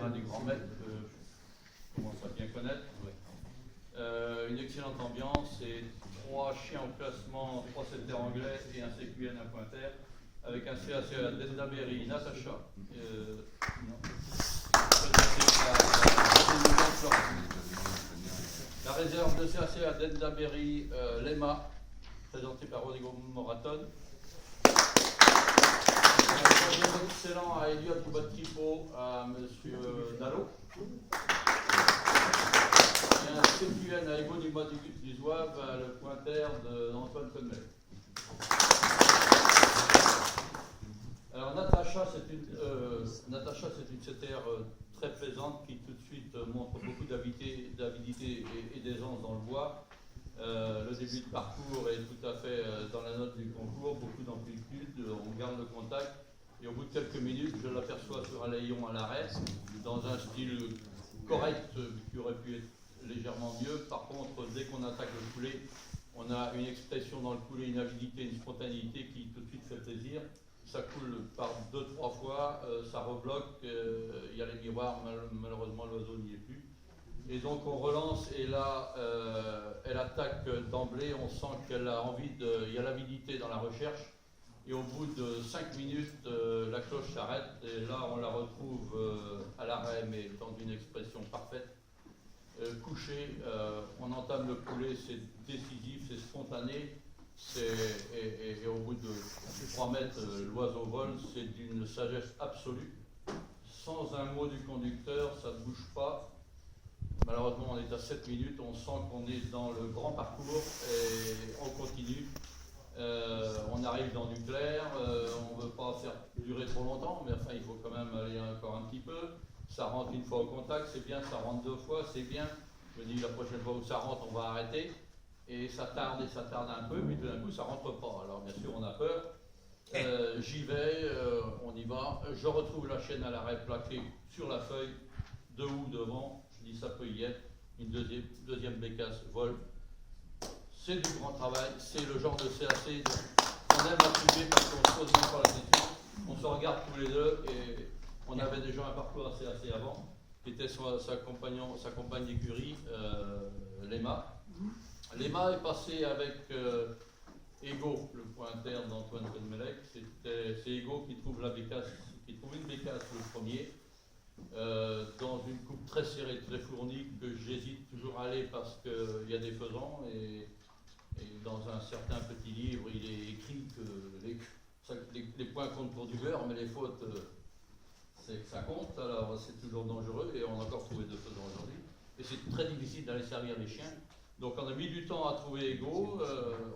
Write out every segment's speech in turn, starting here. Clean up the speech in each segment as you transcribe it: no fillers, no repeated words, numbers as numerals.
un des grands maîtres que je commence à bien connaître. Une excellente ambiance et 3 chiens au classement, 3 setters anglais et un CQN à Pointer, avec un CACA d'Endaberry, Natacha, la réserve de CACA d'Endaberry, Lema, présentée par Rodrigo Moraton. Un excellent à Elliot Tripo, à M. Dallot. Et un CQN à Ego du Zouave, à le Pointer d'Antoine Conmel. Alors Natacha, c'est une setter très plaisante qui tout de suite montre beaucoup d'avidité et d'aisance dans le bois. Le début de parcours est tout à fait dans la note du concours, beaucoup d'amplitude, on garde le contact et au bout de quelques minutes, je l'aperçois sur un layon à l'arrêt, dans un style correct qui aurait pu être légèrement mieux. Par contre, dès qu'on attaque le coulé, on a une expression dans le coulé, une avidité, une spontanéité qui tout de suite fait plaisir. Ça coule par 2-3 fois, ça rebloque, il y a les miroirs, malheureusement l'oiseau n'y est plus. Et donc on relance et là, elle attaque d'emblée, on sent qu'elle a envie il y a l'avidité dans la recherche. Et au bout de 5 minutes, la cloche s'arrête et là on la retrouve à l'arrêt, mais dans une expression parfaite. Couché, on entame le coulé, c'est décisif, c'est spontané. Et au bout de 3 mètres, l'oiseau vole, c'est d'une sagesse absolue. Sans un mot du conducteur, ça ne bouge pas. Malheureusement, on est à 7 minutes, on sent qu'on est dans le grand parcours et on continue. On arrive dans du clair, on ne veut pas faire durer trop longtemps, mais enfin, il faut quand même aller encore un petit peu. Ça rentre une fois au contact, c'est bien, ça rentre 2 fois, c'est bien. Je me dis, la prochaine fois où ça rentre, on va arrêter. Et ça tarde un peu, puis tout d'un coup, ça rentre pas. Alors, bien sûr, on a peur. J'y vais, on y va. Je retrouve la chaîne à l'arrêt plaquée sur la feuille, de ou devant. Je dis, ça peut y être. Une deuxième bécasse vole. C'est du grand travail. C'est le genre de CAC qu'on aime attribuer parce qu'on se pose même pas la question. On se regarde tous les deux et on avait déjà un parcours assez avant, qui était sa compagne d'écurie, Lema. Lema est passé avec Ego, le Pointer d'Antoine Conmelec. C'est Ego qui trouve une bécasse le premier, dans une coupe très serrée, très fournie, que j'hésite toujours à aller parce qu'il y a des faisans. Et dans un certain petit livre, il est écrit que les points comptent pour du beurre, mais les fautes, c'est que ça compte. Alors c'est toujours dangereux et on a encore trouvé 2 faisans aujourd'hui. Et c'est très difficile d'aller servir les chiens. Donc on a mis du temps à trouver Ego,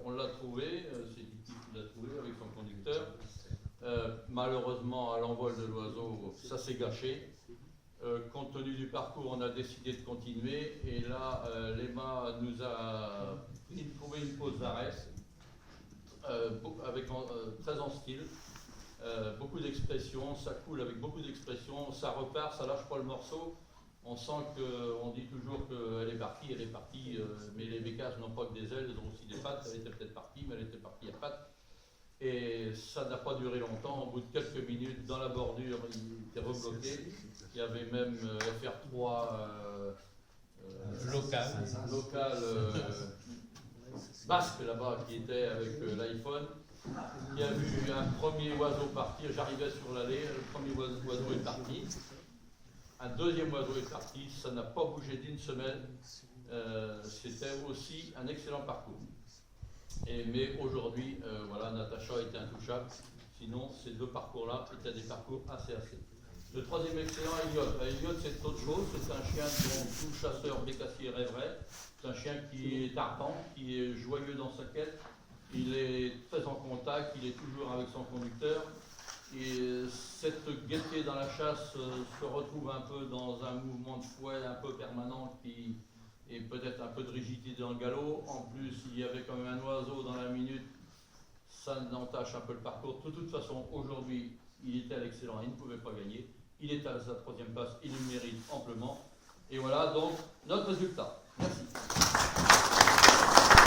on l'a trouvé, c'est difficile de la trouver avec son conducteur. Malheureusement, à l'envol de l'oiseau, ça s'est gâché. Compte tenu du parcours, on a décidé de continuer. Et là, Lema nous a trouvé une pause d'arrêt, très en style. Beaucoup d'expressions, ça coule avec beaucoup d'expressions, ça repart, ça lâche pas le morceau. On sent qu'on dit toujours qu'elle est partie, mais les bécasses n'ont pas que des ailes, elles ont aussi des pattes. Elle était peut-être partie, mais elle était partie à pattes. Et ça n'a pas duré longtemps. Au bout de quelques minutes, dans la bordure, il était rebloqué. Il y avait même FR3 local basque là-bas qui était avec l'iPhone. Il y a vu un premier oiseau partir. J'arrivais sur l'allée, le premier oiseau est parti. Un deuxième oiseau est parti, ça n'a pas bougé d'une semaine. C'était aussi un excellent parcours. Mais aujourd'hui, voilà, Natacha était intouchable. Sinon, ces 2 parcours-là étaient des parcours assez. Le troisième excellent, Elliot. Elliot, c'est autre chose. C'est un chien dont tout chasseur bécassier rêverait. C'est un chien qui est ardent, qui est joyeux dans sa quête. Il est très en contact, il est toujours avec son conducteur. Et cette gaieté dans la chasse se retrouve un peu dans un mouvement de fouet un peu permanent et peut-être un peu de rigidité dans le galop. En plus, il y avait quand même un oiseau dans la minute, ça entache un peu le parcours. De toute façon, aujourd'hui, il était à l'excellent, il ne pouvait pas gagner. Il est à sa 3e place, il le mérite amplement. Et voilà donc notre résultat. Merci.